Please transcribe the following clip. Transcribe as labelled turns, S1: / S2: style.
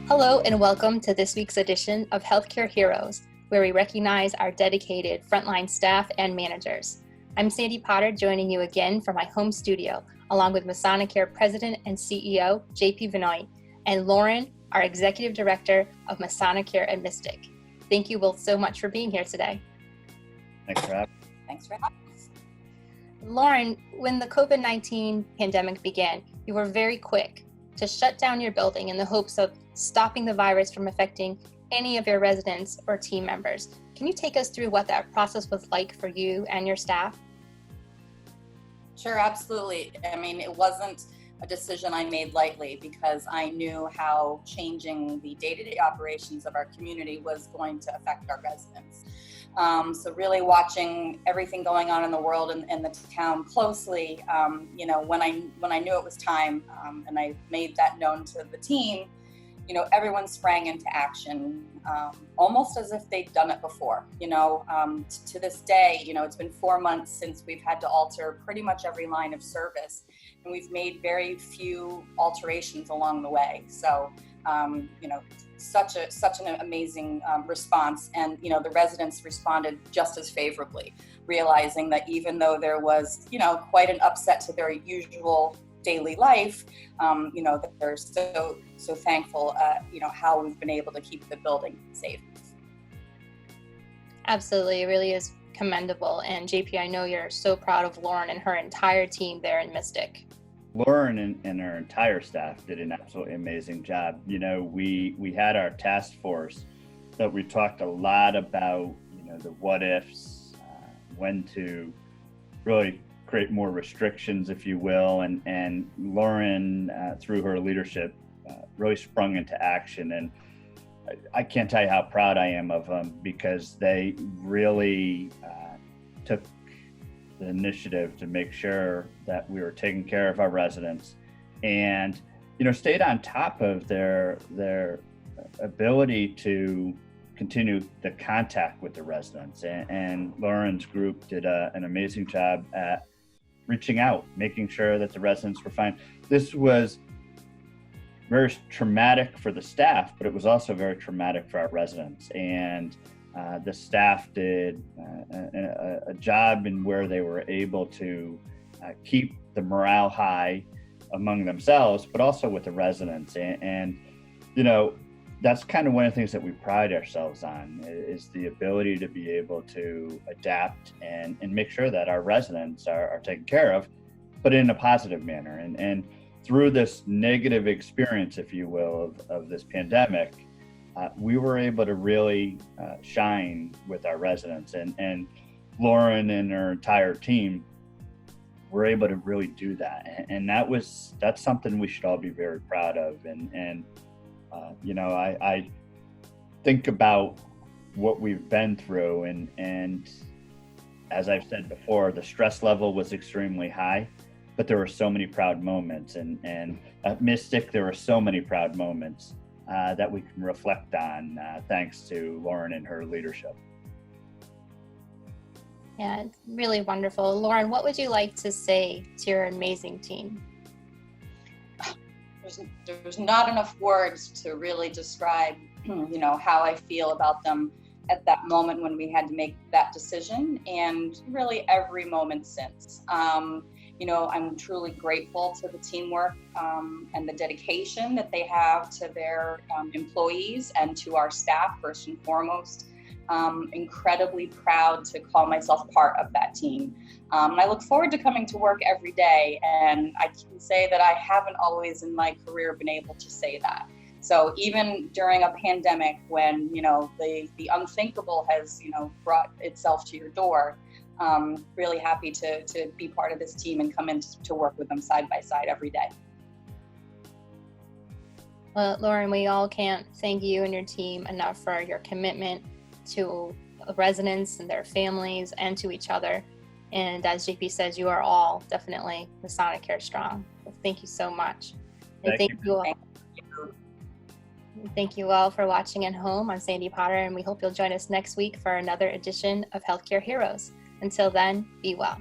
S1: Hello and welcome to this week's edition of Healthcare Heroes, where we recognize our dedicated frontline staff and managers. I'm Sandy Potter, joining you again from my home studio, along with Masonicare President and CEO, JP Venoit, and Lauren, our Executive Director of Masonicare at Mystic. Thank you both so much for being here today.
S2: Thanks for having me.
S3: Thanks for having us.
S1: Lauren, when the COVID-19 pandemic began, you were very quick to shut down your building in the hopes of stopping the virus from affecting any of your residents or team members. Can you take us through what that process was like for you and your staff?
S3: Sure, absolutely. I mean, it wasn't a decision I made lightly because I knew how changing the day-to-day operations of our community was going to affect our residents. So really watching everything going on in the world and the town closely, when I knew it was time and I made that known to the team, everyone sprang into action, almost as if they'd done it before. To this day, it's been 4 months since we've had to alter pretty much every line of service, and we've made very few alterations along the way. So, such an amazing response, and the residents responded just as favorably, realizing that even though there was quite an upset to their usual daily life, that they're so thankful how we've been able to keep the building safe.
S1: Absolutely, it really is commendable. And JP, I know you're so proud of Lauren and her entire team there in Mystic.
S2: Lauren and her entire staff did an absolutely amazing job. We had our task force that we talked a lot about, the what ifs, when to really create more restrictions, if you will. And Lauren, through her leadership, really sprung into action. And I can't tell you how proud I am of them, because they really took the initiative to make sure that we were taking care of our residents, and stayed on top of their ability to continue the contact with the residents. And Lauren's group did an amazing job at reaching out, making sure that the residents were fine. This was very traumatic for the staff, but it was also very traumatic for our residents. And the staff did a job in where they were able to keep the morale high among themselves, but also with the residents. And that's kind of one of the things that we pride ourselves on, is the ability to be able to adapt and make sure that our residents are taken care of, but in a positive manner. And through this negative experience, if you will, of this pandemic, we were able to really shine with our residents, and Lauren and her entire team were able to really do that. And that's something we should all be very proud of. I think about what we've been through, and as I've said before, the stress level was extremely high, but there were so many proud moments, and at Mystic, there were so many proud moments that we can reflect on, thanks to Lauren and her leadership.
S1: Yeah, it's really wonderful. Lauren, what would you like to say to your amazing team?
S3: There's not enough words to really describe, how I feel about them at that moment when we had to make that decision, and really every moment since. I'm truly grateful to the teamwork and the dedication that they have to their employees and to our staff, first and foremost. Incredibly proud to call myself part of that team. And I look forward to coming to work every day, and I can say that I haven't always in my career been able to say that. So even during a pandemic, when the unthinkable has brought itself to your door, really happy to be part of this team and come in to work with them side by side every day.
S1: Well, Lauren, we all can't thank you and your team enough for your commitment to residents and their families and to each other. And as JP says, you are all definitely Masonicare strong. So thank you so much. And thank you all. Thank you all for watching at home. I'm Sandy Potter, and we hope you'll join us next week for another edition of Healthcare Heroes. Until then, be well.